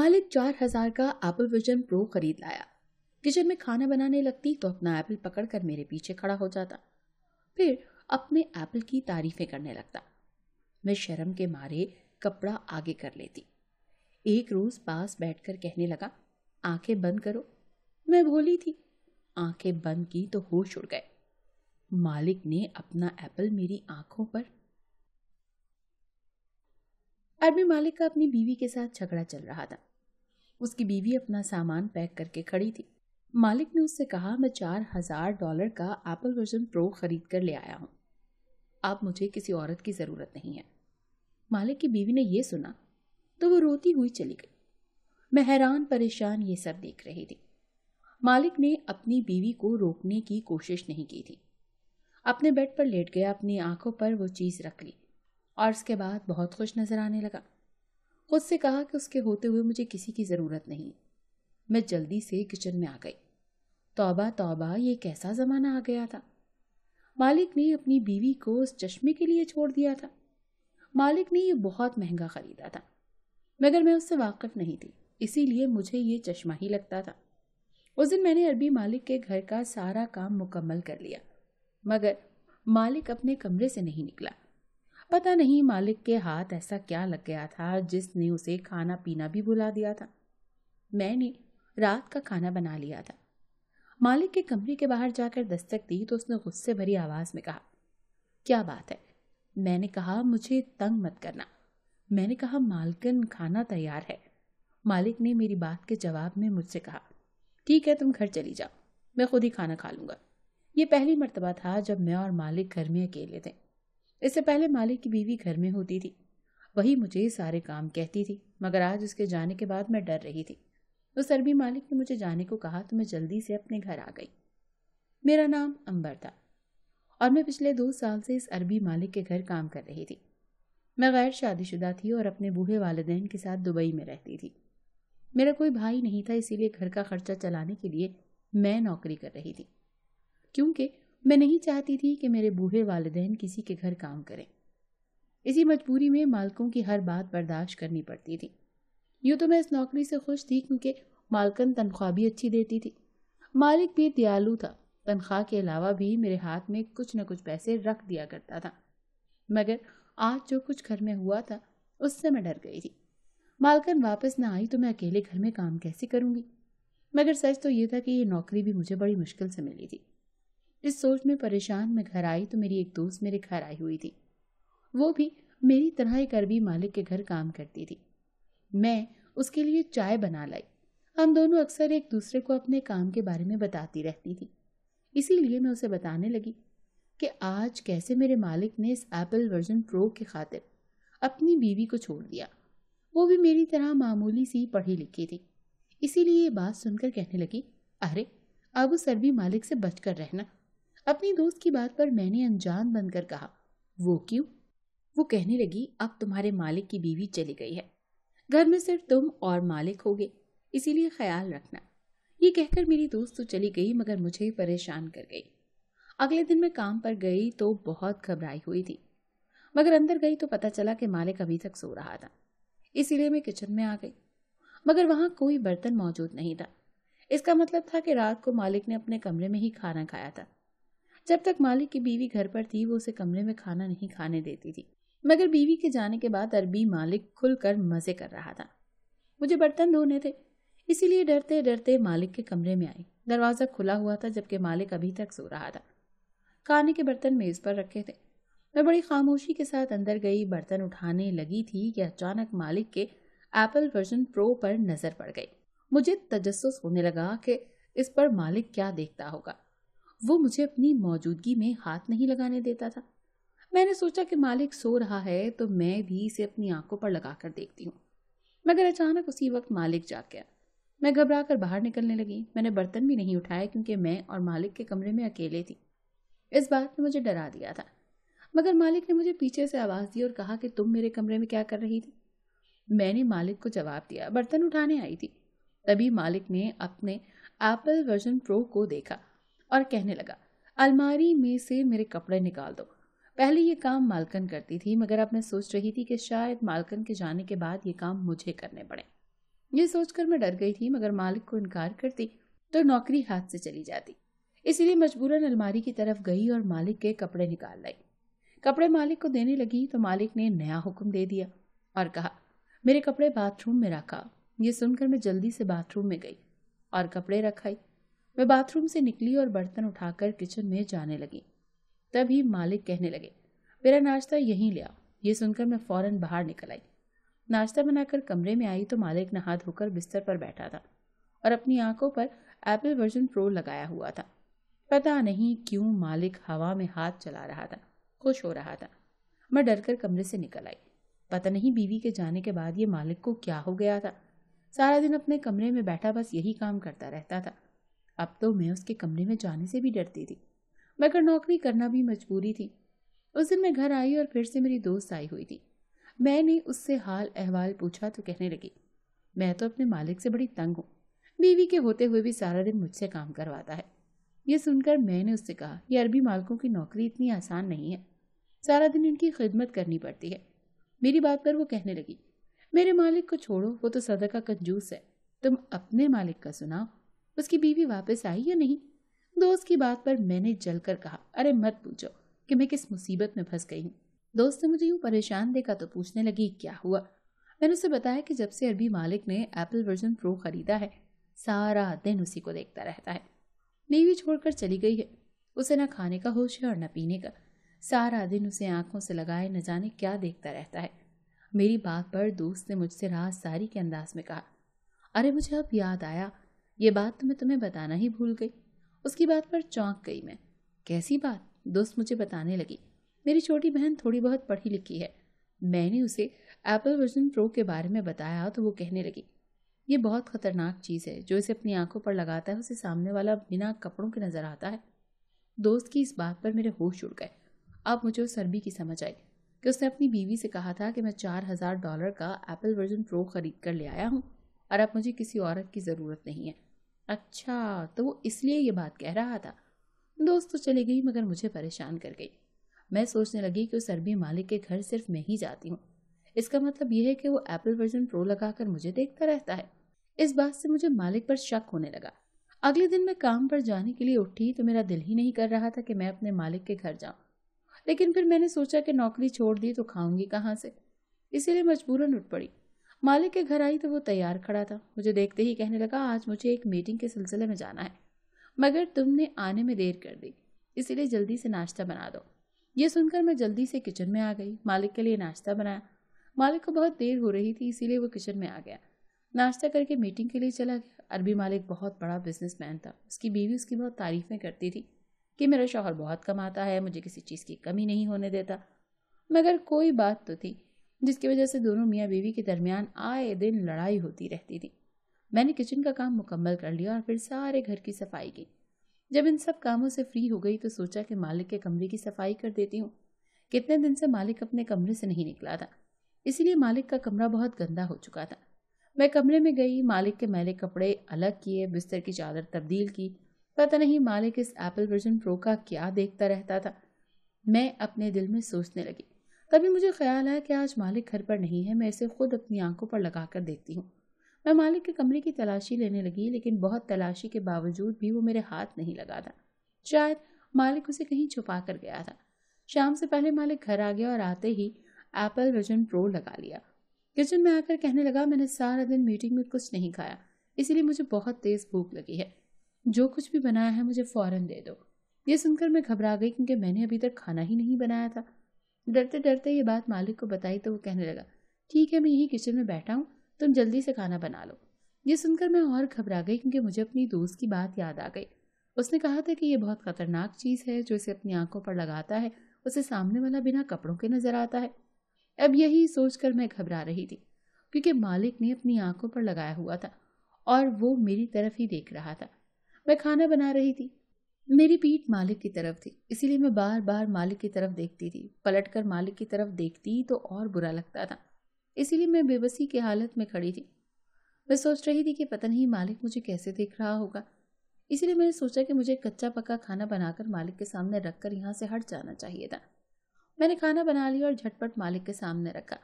मालिक 4,000 का Apple vision pro खरीद लाया। किचन में खाना बनाने लगती तो अपना एप्पल पकड़कर मेरे पीछे खड़ा हो जाता, फिर अपने एप्पल की तारीफें करने लगता। मैं शर्म के मारे कपड़ा आगे कर लेती। एक रोज पास बैठकर कहने लगा, आंखें बंद करो। मैं भोली थी, आंखें बंद की तो होश उड़ गए। मालिक ने अपना एप्पल मेरी आंखों पर। अरबी मालिक का अपनी बीवी के साथ झगड़ा चल रहा था। उसकी बीवी अपना सामान पैक करके खड़ी थी। मालिक ने उससे कहा, मैं $4,000 का एप्पल विजन प्रो खरीद कर ले आया हूं, अब मुझे किसी औरत की जरूरत नहीं है। मालिक की बीवी ने यह सुना तो वो रोती हुई चली गई। मैं हैरान परेशान ये सब देख रही थी। मालिक ने अपनी बीवी को रोकने की कोशिश नहीं की थी। अपने बेड पर लेट गया, अपनी आंखों पर वो चीज रख ली और उसके बाद बहुत खुश नजर आने लगा। खुद से कहा कि उसके होते हुए मुझे किसी की जरूरत नहीं। मैं जल्दी से किचन में आ गई। तौबा तौबा, ये कैसा जमाना आ गया था। मालिक ने अपनी बीवी को उस चश्मे के लिए छोड़ दिया था। मालिक ने ये बहुत महंगा खरीदा था, मगर मैं उससे वाकिफ नहीं थी, इसीलिए मुझे ये चश्मा ही लगता था। उस दिन मैंने अरबी मालिक के घर का सारा काम मुकम्मल कर लिया, मगर मालिक अपने कमरे से नहीं निकला। पता नहीं मालिक के हाथ ऐसा क्या लग गया था जिसने उसे खाना पीना भी भुला दिया था। मैंने रात का खाना बना लिया था। मालिक के कमरे के बाहर जाकर दस्तक दी तो उसने गुस्से भरी आवाज में कहा, क्या बात है। मैंने कहा, मुझे तंग मत करना। मैंने कहा, मालकिन खाना तैयार है। मालिक ने मेरी बात के जवाब में मुझसे कहा, ठीक है, तुम घर चली जाओ, मैं खुद ही खाना खा लूंगा। ये पहली मर्तबा था जब मैं और मालिक घर में अकेले थे। इससे पहले मालिक की बीवी घर में होती थी, वही मुझे सारे काम कहती थी, मगर आज उसके जाने के बाद मैं डर रही थी। उस अरबी मालिक ने मुझे जाने को कहा तो मैं जल्दी से अपने घर आ गई। मेरा नाम अंबर था और मैं पिछले 2 साल से इस अरबी मालिक के घर काम कर रही थी। मैं गैर शादीशुदा थी और अपने बूढ़े वालिदैन के साथ दुबई में रहती थी। मेरा कोई भाई नहीं था, इसीलिए घर का खर्चा चलाने के लिए मैं नौकरी कर रही थी, क्योंकि मैं नहीं चाहती थी कि मेरे बूढ़े वालिदैन किसी के घर काम करें। इसी मजबूरी में मालकों की हर बात बर्दाश्त करनी पड़ती थी। यूं तो मैं इस नौकरी से खुश थी क्योंकि मालकन तनख्वाह भी अच्छी देती थी। मालिक भी दयालु था, तनख्वाह के अलावा भी मेरे हाथ में कुछ न कुछ पैसे रख दिया करता था। मगर आज जो कुछ घर में हुआ था उससे मैं डर गई थी। मालकन वापस न आई तो मैं अकेले घर में काम कैसे करूंगी। मगर सच तो ये था कि ये नौकरी भी मुझे बड़ी मुश्किल से मिली थी। इस सोच में परेशान मैं घर आई तो मेरी एक दोस्त मेरे घर आई हुई थी। वो भी मेरी तरह एक अरबी मालिक के घर काम करती थी। मैं उसके लिए चाय बना लाई। हम दोनों अक्सर एक दूसरे को अपने काम के बारे में बताती रहती थी। इसीलिए मैं उसे बताने लगी कि आज कैसे मेरे मालिक ने इस एप्पल वर्जन प्रो की खातिर अपनी बीवी को छोड़ दिया। वो भी मेरी तरह मामूली सी पढ़ी लिखी थी। इसीलिए ये बात सुनकर कहने लगी, अरे अब उस अरबी मालिक से बचकर रहना। अपनी दोस्त की बात पर मैंने अनजान बनकर कहा, वो क्यों? वो कहने लगी, अब तुम्हारे मालिक की बीवी चली गई है, घर में सिर्फ तुम और मालिक होगे, इसीलिए ख्याल रखना। ये कहकर मेरी दोस्त तो चली गई मगर मुझे परेशान कर गई। अगले दिन मैं काम पर गई तो बहुत घबराई हुई थी, मगर अंदर गई तो पता चला कि मालिक अभी तक सो रहा था। इसीलिए मैं किचन में आ गई, मगर वहां कोई बर्तन मौजूद नहीं था। इसका मतलब था कि रात को मालिक ने अपने कमरे में ही खाना खाया था। जब तक मालिक की बीवी घर पर थी वो उसे कमरे में खाना नहीं खाने देती थी, मगर बीवी के जाने के बाद अरबी मालिक खुलकर मजे कर रहा था। मुझे बर्तन धोने थे, इसीलिए डरते डरते मालिक के कमरे में आई। दरवाजा खुला हुआ था जबकि मालिक अभी तक सो रहा था। खाने के बर्तन मेज पर रखे थे। मैं बड़ी खामोशी के साथ अंदर गई, बर्तन उठाने लगी थी कि अचानक मालिक के एप्पल वर्जन प्रो पर नजर पड़ गई। मुझे तजस्सुस होने लगा कि इस पर मालिक क्या देखता होगा। वो मुझे अपनी मौजूदगी में हाथ नहीं लगाने देता था। मैंने सोचा कि मालिक सो रहा है तो मैं भी इसे अपनी आंखों पर लगाकर देखती हूँ, मगर अचानक उसी वक्त मालिक जाग गया। मैं घबरा कर बाहर निकलने लगी। मैंने बर्तन भी नहीं उठाए क्योंकि मैं और मालिक के कमरे में अकेले थी। इस बात ने मुझे डरा दिया था, मगर मालिक ने मुझे पीछे से आवाज दी और कहा कि तुम मेरे कमरे में क्या कर रही थी। मैंने मालिक को जवाब दिया, बर्तन उठाने आई थी। तभी मालिक ने अपने एप्पल वर्जन प्रो को देखा और कहने लगा, अलमारी में से मेरे कपड़े निकाल दो। पहले ये काम मालकन करती थी, मगर अब मैं सोच रही थी कि शायद मालकन के जाने के बाद ये काम मुझे करने पड़े। ये सोचकर मैं डर गई थी, मगर मालिक को इनकार करती तो नौकरी हाथ से चली जाती। इसीलिए मजबूरन अलमारी की तरफ गई और मालिक के कपड़े निकाल लाई। कपड़े मालिक को देने लगी तो मालिक ने नया हुक्म दे दिया और कहा, मेरे कपड़े बाथरूम में रखा। ये सुनकर मैं जल्दी से बाथरूम में गई और कपड़े रखाई। मैं बाथरूम से निकली और बर्तन उठाकर किचन में जाने लगी। तभी मालिक कहने लगे, मेरा नाश्ता यहीं ले आओ। ये सुनकर मैं फौरन बाहर निकल आई। नाश्ता बनाकर कमरे में आई तो मालिक नहा धोकर बिस्तर पर बैठा था और अपनी आंखों पर एप्पल वर्जन प्रो लगाया हुआ था। पता नहीं क्यों मालिक हवा में हाथ चला रहा था, खुश हो रहा था। मैं डरकर कमरे से निकल आई। पता नहीं बीवी के जाने के बाद ये मालिक को क्या हो गया था। सारा दिन अपने कमरे में बैठा बस यही काम करता रहता था। अब तो मैं उसके कमरे में जाने से भी डरती थी, मगर नौकरी करना भी मजबूरी थी। उस दिन मैं घर आई और फिर से मेरी दोस्त आई हुई थी। मैंने उससे हाल अहवाल पूछा तो कहने लगी, मैं तो अपने मालिक से बड़ी तंग हूँ। बीवी के होते हुए भी सारा दिन मुझसे काम करवाता है। ये सुनकर मैंने उससे कहा, ये अरबी मालिकों की नौकरी इतनी आसान नहीं है, सारा दिन इनकी खिदमत करनी पड़ती है। मेरी बात पर वो कहने लगी, मेरे मालिक को छोड़ो, वो तो सदा का कंजूस है। तुम अपने मालिक का सुनाओ, उसकी बीवी वापस आई या नहीं? दोस्त की बात पर मैंने जलकर कहा, अरे मत पूछो कि मैं किस मुसीबत में फंस गई हूँ। दोस्त ने मुझे यूं परेशान देखा तो पूछने लगी, क्या हुआ? मैंने उसे बताया कि जब से अरबी मालिक ने एप्पल वर्जन प्रो खरीदा है, सारा दिन उसी को देखता रहता है। बीवी छोड़कर चली गई है, उसे न खाने का होश है और न पीने का। सारा दिन उसे आंखों से लगाए न जाने क्या देखता रहता है। मेरी बात पर दोस्त ने मुझसे राज सारी के अंदाज में कहा, अरे मुझे अब याद आया, ये बात तो मैं तुम्हें बताना ही भूल गई। उसकी बात पर चौंक गई मैं। कैसी बात? दोस्त मुझे बताने लगी, मेरी छोटी बहन थोड़ी बहुत पढ़ी लिखी है। मैंने उसे एप्पल वर्जन प्रो के बारे में बताया तो वो कहने लगी, ये बहुत खतरनाक चीज़ है, जो इसे अपनी आंखों पर लगाता है उसे सामने वाला बिना कपड़ों के नजर आता है। दोस्त की इस बात पर मेरे होश उड़ गए। अब मुझे उस अरबी की समझ आई कि उसने अपनी बीवी से कहा था कि मैं $4000 का एप्पल वर्जन प्रो खरीद कर ले आया हूँ और अब मुझे किसी औरत की ज़रूरत नहीं है। अच्छा, तो वो इसलिए ये बात कह रहा था। दोस्त तो चली गई मगर मुझे परेशान कर गई। मैं सोचने लगी कि उस अरबी मालिक के घर सिर्फ मैं ही जाती हूँ। इसका मतलब यह है कि वो एप्पल वर्जन प्रो लगाकर मुझे देखता रहता है। इस बात से मुझे मालिक पर शक होने लगा। अगले दिन मैं काम पर जाने के लिए उठी तो मेरा दिल ही नहीं कर रहा था कि मैं अपने मालिक के घर जाऊं। लेकिन फिर मैंने सोचा कि नौकरी छोड़ दी तो खाऊंगी कहाँ से, इसीलिए मजबूरन उठ पड़ी। मालिक के घर आई तो वो तैयार खड़ा था। मुझे देखते ही कहने लगा, आज मुझे एक मीटिंग के सिलसिले में जाना है, मगर तुमने आने में देर कर दी, इसीलिए जल्दी से नाश्ता बना दो। ये सुनकर मैं जल्दी से किचन में आ गई। मालिक के लिए नाश्ता बनाया। मालिक को बहुत देर हो रही थी, इसीलिए वो किचन में आ गया। नाश्ता करके मीटिंग के लिए चला गया। अरबी मालिक बहुत बड़ा बिजनेसमैन था। उसकी बीवी उसकी बहुत तारीफें करती थी कि मेरा शौहर बहुत कमाता है, मुझे किसी चीज़ की कमी नहीं होने देता। मगर कोई बात तो थी जिसकी वजह से दोनों मियाँ बीवी के दरमियान आए दिन लड़ाई होती रहती थी। मैंने किचन का काम मुकम्मल कर लिया और फिर सारे घर की सफाई की। जब इन सब कामों से फ्री हो गई तो सोचा कि मालिक के कमरे की सफाई कर देती हूँ। कितने दिन से मालिक अपने कमरे से नहीं निकला था, इसीलिए मालिक का कमरा बहुत गंदा हो चुका था। मैं कमरे में गई, मालिक के मैले कपड़े अलग किए, बिस्तर की चादर तब्दील की। पता नहीं मालिक इस एप्पल वर्जन प्रो का क्या देखता रहता था। मैं अपने दिल में सोचने लगी। तभी मुझे ख्याल आया कि आज मालिक घर पर नहीं है, मैं इसे खुद अपनी आंखों पर लगा कर देखती हूँ। मैं मालिक के कमरे की तलाशी लेने लगी, लेकिन बहुत तलाशी के बावजूद भी वो मेरे हाथ नहीं लगा था। शायद मालिक उसे कहीं छुपा कर गया था। शाम से पहले मालिक घर आ गया और आते ही एप्पल वर्जन प्रो लगा लिया। किचन में आकर कहने लगा, मैंने सारा दिन मीटिंग में कुछ नहीं खाया, इसीलिए मुझे बहुत तेज भूख लगी है। जो कुछ भी बनाया है मुझे फौरन दे दो। ये सुनकर मैं घबरा गई, क्योंकि मैंने अभी तक खाना ही नहीं बनाया था। डरते डरते ये बात मालिक को बताई तो वो कहने लगा, ठीक है, मैं यही किचन में बैठा हूँ, तुम जल्दी से खाना बना लो। ये सुनकर मैं और घबरा गई, क्योंकि मुझे अपनी दोस्त की बात याद आ गई। उसने कहा था कि ये बहुत खतरनाक चीज़ है, जो इसे अपनी आंखों पर लगाता है उसे सामने वाला बिना कपड़ों के नजर आता है। अब यही सोचकर मैं घबरा रही थी, क्योंकि मालिक ने अपनी आंखों पर लगाया हुआ था और वो मेरी तरफ ही देख रहा था। मैं खाना बना रही थी, मेरी पीठ मालिक की तरफ थी, इसीलिए मैं बार बार मालिक की तरफ देखती थी। पलटकर मालिक की तरफ देखती तो और बुरा लगता था, इसीलिए मैं बेबसी की हालत में खड़ी थी। मैं सोच रही थी कि पता नहीं मालिक मुझे कैसे देख रहा होगा। इसीलिए मैंने सोचा कि मुझे कच्चा पक्का खाना बनाकर मालिक के सामने रखकर यहाँ से हट जाना चाहिए था। मैंने खाना बना लिया और झटपट मालिक के सामने रखा।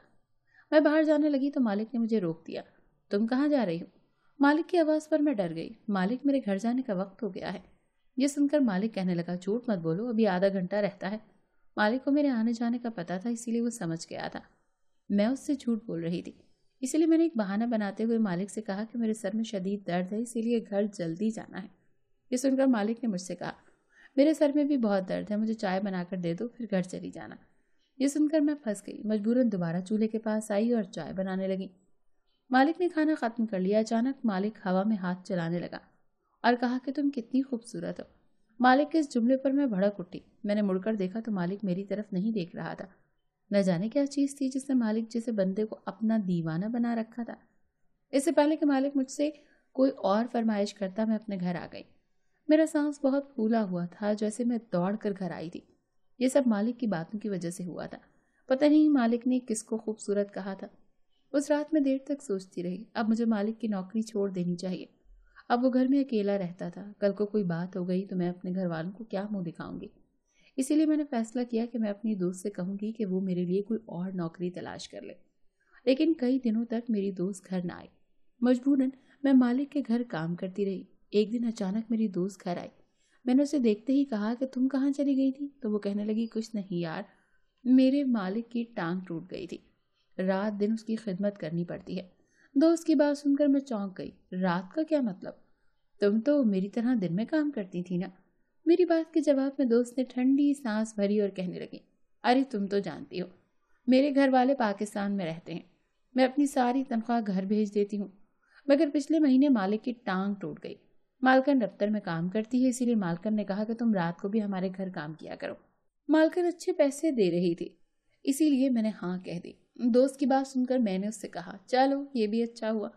मैं बाहर जाने लगी तो मालिक ने मुझे रोक दिया। तुम कहाँ जा रही हो? मालिक की आवाज़ पर मैं डर गई। मालिक, मेरे घर जाने का वक्त हो गया है। ये सुनकर मालिक कहने लगा, झूठ मत बोलो, अभी आधा घंटा रहता है। मालिक को मेरे आने जाने का पता था, इसीलिए वो समझ गया था मैं उससे झूठ बोल रही थी। इसीलिए मैंने एक बहाना बनाते हुए मालिक से कहा कि मेरे सर में शदीद दर्द है, इसीलिए घर जल्दी जाना है। ये सुनकर मालिक ने मुझसे कहा, मेरे सर में भी बहुत दर्द है, मुझे चाय बनाकर दे दो, फिर घर चली जाना। ये सुनकर मैं फंस गई। मजबूरन दोबारा चूल्हे के पास आई और चाय बनाने लगी। मालिक ने खाना खत्म कर लिया। अचानक मालिक हवा में हाथ चलाने लगा और कहा कि तुम कितनी खूबसूरत हो। मालिक के इस जुमले पर मैं भड़क उठी। मैंने मुड़कर देखा तो मालिक मेरी तरफ नहीं देख रहा था। न जाने क्या चीज थी जिसने मालिक जैसे बंदे को अपना दीवाना बना रखा था। इससे पहले कि मालिक मुझसे कोई और फरमाइश करता, मैं अपने घर आ गई। मेरा सांस बहुत फूला हुआ था, जैसे मैं दौड़ कर घर आई थी। ये सब मालिक की बातों की वजह से हुआ था। पता नहीं मालिक ने किसको खूबसूरत कहा था। उस रात में देर तक सोचती रही। अब मुझे मालिक की नौकरी छोड़ देनी चाहिए। अब वो घर में अकेला रहता था। कल को कोई बात हो गई तो मैं अपने घर वालों को क्या मुंह दिखाऊंगी। इसीलिए मैंने फैसला किया कि मैं अपनी दोस्त से कहूंगी कि वो मेरे लिए कोई और नौकरी तलाश कर ले। लेकिन कई दिनों तक मेरी दोस्त घर न आई। मजबूरन मैं मालिक के घर काम करती रही। एक दिन अचानक मेरी दोस्त घर आई। मैंने उसे देखते ही कहा कि तुम कहाँ चली गई थी? तो वो कहने लगी, कुछ नहीं यार, मेरे मालिक की टांग टूट गई थी। रात दिन उसकी खिदमत करनी पड़ती है। दोस्त की बात सुनकर मैं चौंक गई। रात का क्या मतलब? तुम तो मेरी तरह दिन में काम करती थी ना। मेरी बात के जवाब में दोस्त ने ठंडी सांस भरी और कहने लगी, अरे तुम तो जानती हो मेरे घर वाले पाकिस्तान में रहते हैं। मैं अपनी सारी तनख्वाह घर भेज देती हूँ, मगर पिछले महीने मालिक की टांग टूट गई। मालकन दफ्तर में काम करती है, इसीलिए मालकन ने कहा कि तुम रात को भी हमारे घर काम किया करो। मालकन अच्छे पैसे दे रही थी, इसीलिए मैंने हाँ कह दी। दोस्त की बात सुनकर मैंने उससे कहा, चलो ये भी अच्छा हुआ,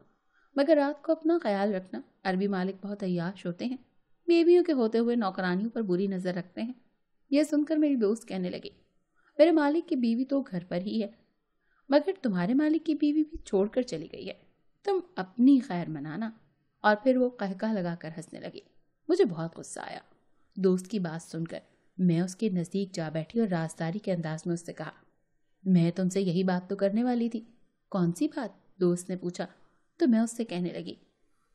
मगर रात को अपना ख्याल रखना। अरबी मालिक बहुत अय्याश होते हैं, बेबियों के होते हुए नौकरानियों पर बुरी नजर रखते हैं। यह सुनकर मेरी दोस्त कहने लगी, मेरे मालिक की बीवी तो घर पर ही है, मगर तुम्हारे मालिक की बीवी भी छोड़कर चली गई है। तुम अपनी खैर मनाना। और फिर वो कहका लगाकर हंसने लगी। मुझे बहुत गुस्सा आया। दोस्त की बात सुनकर मैं उसके नजदीक जा बैठी और राजदारी के अंदाज में उससे कहा, मैं तुमसे यही बात तो करने वाली थी। कौन सी बात? दोस्त ने पूछा। तो मैं उससे कहने लगी,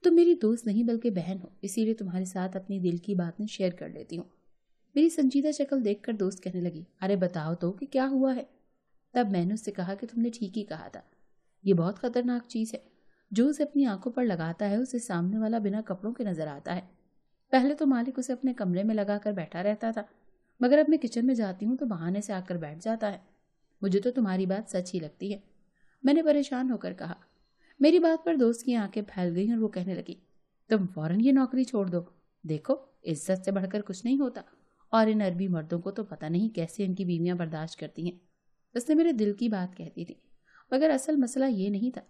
तुम मेरी दोस्त नहीं बल्कि बहन हो, इसीलिए तुम्हारे साथ अपनी दिल की बातें शेयर कर लेती हूँ। मेरी संजीदा शक्ल देखकर दोस्त कहने लगी, अरे बताओ तो कि क्या हुआ है। तब मैंने उससे कहा कि तुमने ठीक ही कहा था, ये बहुत खतरनाक चीज है। जो उसे अपनी आंखों पर लगाता है उसे सामने वाला बिना कपड़ों के नजर आता है। पहले तो मालिक उसे अपने कमरे में लगाकर बैठा रहता था, मगर अब मैं किचन में जाती हूँ तो बहाने से आकर बैठ जाता है। मुझे तो तुम्हारी बात सच ही लगती है, मैंने परेशान होकर कहा। मेरी बात पर दोस्त की आंखें फैल गई और वो कहने लगी, तुम फौरन ये नौकरी छोड़ दो। देखो, इज्जत से बढ़कर कुछ नहीं होता, और इन अरबी मर्दों को तो पता नहीं कैसे इनकी बीवियां बर्दाश्त करती हैं। उसने मेरे दिल की बात कहती थी, मगर असल मसला ये नहीं था।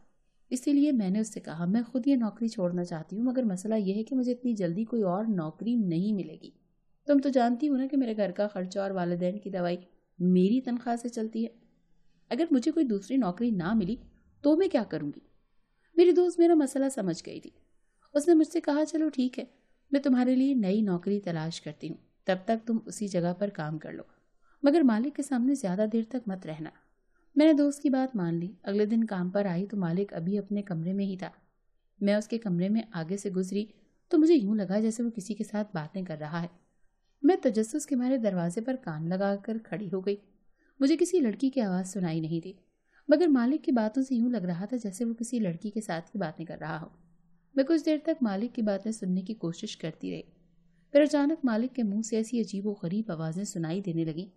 इसीलिए मैंने उससे कहा, मैं खुद ये नौकरी छोड़ना चाहती हूँ, मगर मसला यह है कि मुझे इतनी जल्दी कोई और नौकरी नहीं मिलेगी। तुम तो जानती हो ना कि मेरे घर का खर्चा और वालिदैन की दवाई मेरी तनख्वाह से चलती है। अगर मुझे कोई दूसरी नौकरी ना मिली तो मैं क्या करूंगी? मेरी दोस्त मेरा मसला समझ गई थी। उसने मुझसे कहा, चलो ठीक है, मैं तुम्हारे लिए नई नौकरी तलाश करती हूँ, तब तक तुम उसी जगह पर काम कर लो, मगर मालिक के सामने ज्यादा देर तक मत रहना। मैंने दोस्त की बात मान ली। अगले दिन काम पर आई तो मालिक अभी अपने कमरे में ही था। मैं उसके कमरे में आगे से गुजरी तो मुझे यूं लगा जैसे वो किसी के साथ बातें कर रहा है। मैं तजस्सुस के मारे दरवाजे पर कान लगाकर खड़ी हो गई। मुझे किसी लड़की की आवाज़ सुनाई नहीं दी, मगर मालिक की बातों से यूं लग रहा था जैसे वो किसी लड़की के साथ ही बातें कर रहा हो। मैं कुछ देर तक मालिक की बातें सुनने की कोशिश करती रही। फिर अचानक मालिक के मुंह से ऐसी अजीब व गरीब आवाज़ें सुनाई देने लगी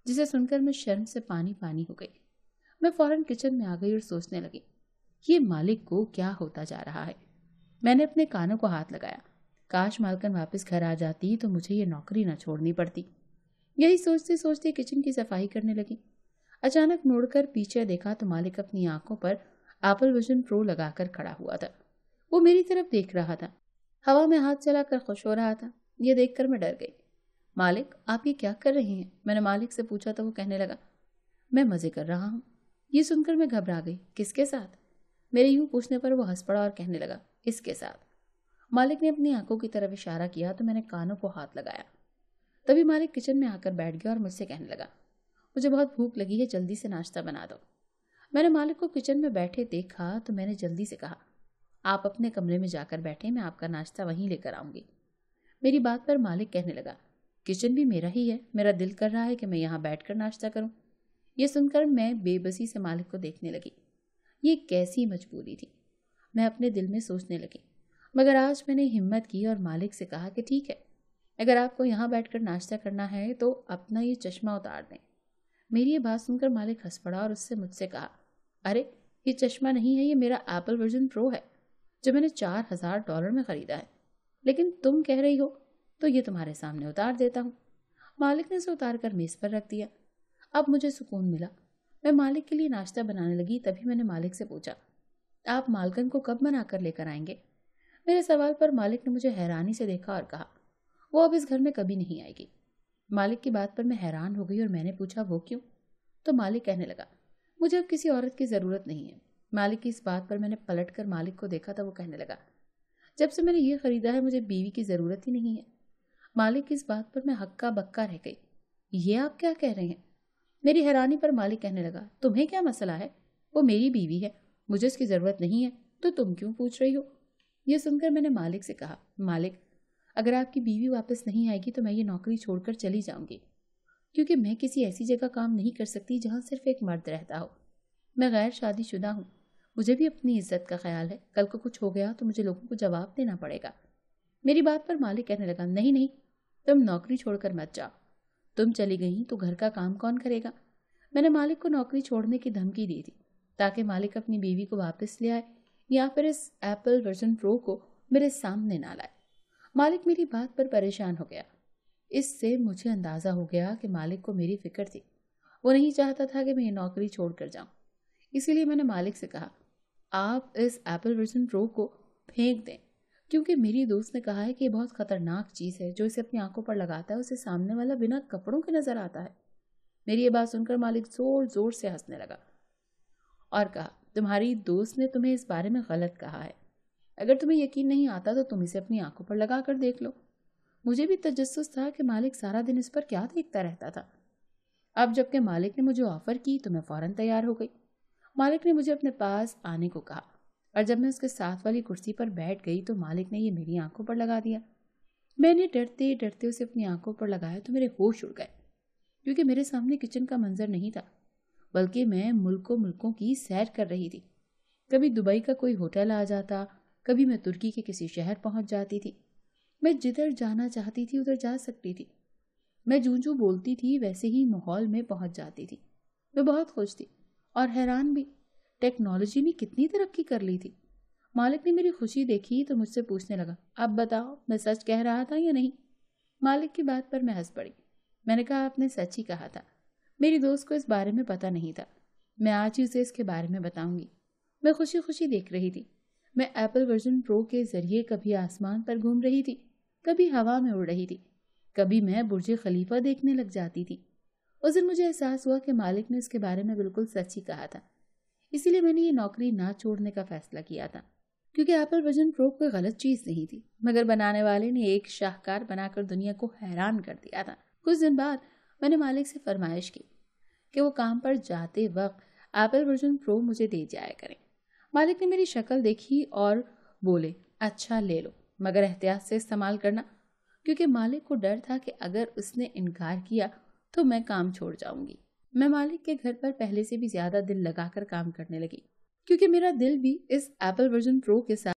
जिसे सुनकर मैं शर्म से पानी पानी हो गई। मैं फौरन किचन में आ गई और सोचने लगी, ये मालिक को क्या होता जा रहा है। मैंने अपने कानों को हाथ लगाया। काश मालकन वापस घर आ जाती तो मुझे ये नौकरी न छोड़नी पड़ती। यही सोचते सोचते किचन की सफाई करने लगी। अचानक मुड़कर पीछे देखा तो मालिक अपनी आंखों पर एप्पल विजन प्रो लगाकर खड़ा हुआ था। वो मेरी तरफ देख रहा था, हवा में हाथ चलाकर खुश हो रहा था। यह देखकर मैं डर गई। मालिक, आप ये क्या कर रहे हैं? मैंने मालिक से पूछा तो वो कहने लगा, मैं मजे कर रहा हूँ। ये सुनकर मैं घबरा गई। किसके साथ? मेरे यूं पूछने पर वो हंस पड़ा और कहने लगा, इसके साथ। मालिक ने अपनी आंखों की तरफ इशारा किया तो मैंने कानों को हाथ लगाया। तभी मालिक किचन में आकर बैठ गया और मुझसे कहने लगा, मुझे बहुत भूख लगी है, जल्दी से नाश्ता बना दो। मैंने मालिक को किचन में बैठे देखा तो मैंने जल्दी से कहा, आप अपने कमरे में जाकर बैठे, मैं आपका नाश्ता वहीं लेकर आऊंगी। मेरी बात पर मालिक कहने लगा, किचन भी मेरा ही है, मेरा दिल कर रहा है कि मैं यहाँ बैठकर नाश्ता करूं। ये सुनकर मैं बेबसी से मालिक को देखने लगी। ये कैसी मजबूरी थी, मैं अपने दिल में सोचने लगी। मगर आज मैंने हिम्मत की और मालिक से कहा कि ठीक है, अगर आपको यहाँ बैठकर नाश्ता करना है तो अपना ये चश्मा उतार दें। मेरी ये बात सुनकर मालिक हंस पड़ा और उससे मुझसे कहा, अरे ये चश्मा नहीं है, ये मेरा एप्पल वर्जन प्रो है जो मैंने $4000 में खरीदा है। लेकिन तुम कह रही हो तो ये तुम्हारे सामने उतार देता हूँ। मालिक ने उसे उतार कर मेज पर रख दिया। अब मुझे सुकून मिला। मैं मालिक के लिए नाश्ता बनाने लगी। तभी मैंने मालिक से पूछा, आप मालकन को कब मना कर लेकर आएंगे? मेरे सवाल पर मालिक ने मुझे हैरानी से देखा और कहा, वो अब इस घर में कभी नहीं आएगी। मालिक की बात पर मैं हैरान हो गई और मैंने पूछा, वो क्यों? तो मालिक कहने लगा, मुझे अब किसी औरत की ज़रूरत नहीं है। मालिक की इस बात पर मैंने पलट कर मालिक को देखा तो वो कहने लगा, जब से मैंने ये खरीदा है मुझे बीवी की ज़रूरत ही नहीं है। मालिक की इस बात पर मैं हक्का बक्का रह गई। ये आप क्या कह रहे हैं? मेरी हैरानी पर मालिक कहने लगा, तुम्हें क्या मसला है? वो मेरी बीवी है, मुझे उसकी ज़रूरत नहीं है, तो तुम क्यों पूछ रही हो? यह सुनकर मैंने मालिक से कहा, मालिक अगर आपकी बीवी वापस नहीं आएगी तो मैं ये नौकरी छोड़कर चली जाऊंगी, क्योंकि मैं किसी ऐसी जगह काम नहीं कर सकती जहाँ सिर्फ एक मर्द रहता हो। मैं गैर शादीशुदा हूँ, मुझे भी अपनी इज्जत का ख्याल है। कल को कुछ हो गया तो मुझे लोगों को जवाब देना पड़ेगा। मेरी बात पर मालिक कहने लगा, नहीं नहीं, तुम नौकरी छोड़कर मत जाओ। तुम चली गई तो घर का काम कौन करेगा? मैंने मालिक को नौकरी छोड़ने की धमकी दी थी ताकि मालिक अपनी बीवी को वापस ले आए या फिर इस एप्पल वर्जन प्रो को मेरे सामने ना लाए। मालिक मेरी बात पर परेशान हो गया। इससे मुझे अंदाजा हो गया कि मालिक को मेरी फिक्र थी। वो नहीं चाहता था कि मैं ये नौकरी छोड़कर जाऊं। इसीलिए मैंने मालिक से कहा, आप इस एप्पल वर्जन प्रो को फेंक दें, क्योंकि मेरी दोस्त ने कहा है कि ये बहुत खतरनाक चीज़ है, जो इसे अपनी आंखों पर लगाता है उसे सामने वाला बिना कपड़ों के नजर आता है। मेरी ये बात सुनकर मालिक जोर जोर से हंसने लगा और कहा, तुम्हारी दोस्त ने तुम्हें इस बारे में गलत कहा है। अगर तुम्हें यकीन नहीं आता तो तुम इसे अपनी आंखों पर लगा कर देख लो। मुझे भी तजस्सुस था कि मालिक सारा दिन इस पर क्या देखता रहता था। अब जबकि मालिक ने मुझे ऑफर की तो मैं फौरन तैयार हो गई। मालिक ने मुझे अपने पास आने को कहा और जब मैं उसके साथ वाली कुर्सी पर बैठ गई तो मालिक ने ये मेरी आंखों पर लगा दिया। मैंने डरते डरते उसे अपनी आंखों पर लगाया तो मेरे होश उड़ गए, क्योंकि मेरे सामने किचन का मंजर नहीं था, बल्कि मैं मुल्कों की सैर कर रही थी। कभी दुबई का कोई होटल आ जाता, कभी मैं तुर्की के किसी शहर पहुंच जाती थी। मैं जिधर जाना चाहती थी उधर जा सकती थी। मैं जूं जूं बोलती थी वैसे ही माहौल में पहुंच जाती थी। मैं बहुत खुश थी और हैरान भी, टेक्नोलॉजी में कितनी तरक्की कर ली थी। मालिक ने मेरी खुशी देखी तो मुझसे पूछने लगा, अब बताओ मैं सच कह रहा था या नहीं? मालिक की बात पर मैं हंस पड़ी। मैंने कहा, आपने सच ही कहा था। मेरी दोस्त को इस बारे में पता नहीं था। मैं आज ही उसे इसके बारे में बताऊंगी। मैं खुशी खुशी देख रही थी। मैं एप्पल वर्जन प्रो के जरिए कभी आसमान पर घूम रही थी, कभी हवा में उड़ रही थी, कभी मैं बुर्ज खलीफा देखने लग जाती थी। उस दिन मुझे एहसास हुआ कि मालिक ने इसके बारे में बिल्कुल सच ही कहा था। इसीलिए मैंने ये नौकरी ना छोड़ने का फैसला किया था, क्योंकि एप्पल वर्जन प्रो कोई गलत चीज नहीं थी, मगर बनाने वाले ने एक शाहकार बनाकर दुनिया को हैरान कर दिया था। कुछ दिन बाद मैंने मालिक से फरमाइश की कि वो काम पर जाते वक्त एप्पल वर्जन प्रो मुझे दे जाया करें। मालिक ने मेरी शक्ल देखी और बोले, अच्छा ले लो, मगर एहतियात से इस्तेमाल करना, क्योंकि मालिक को डर था कि अगर उसने इनकार किया तो मैं काम छोड़ जाऊंगी। मैं मालिक के घर पर पहले से भी ज्यादा दिल लगाकर काम करने लगी, क्योंकि मेरा दिल भी इस एप्पल वर्जन प्रो के साथ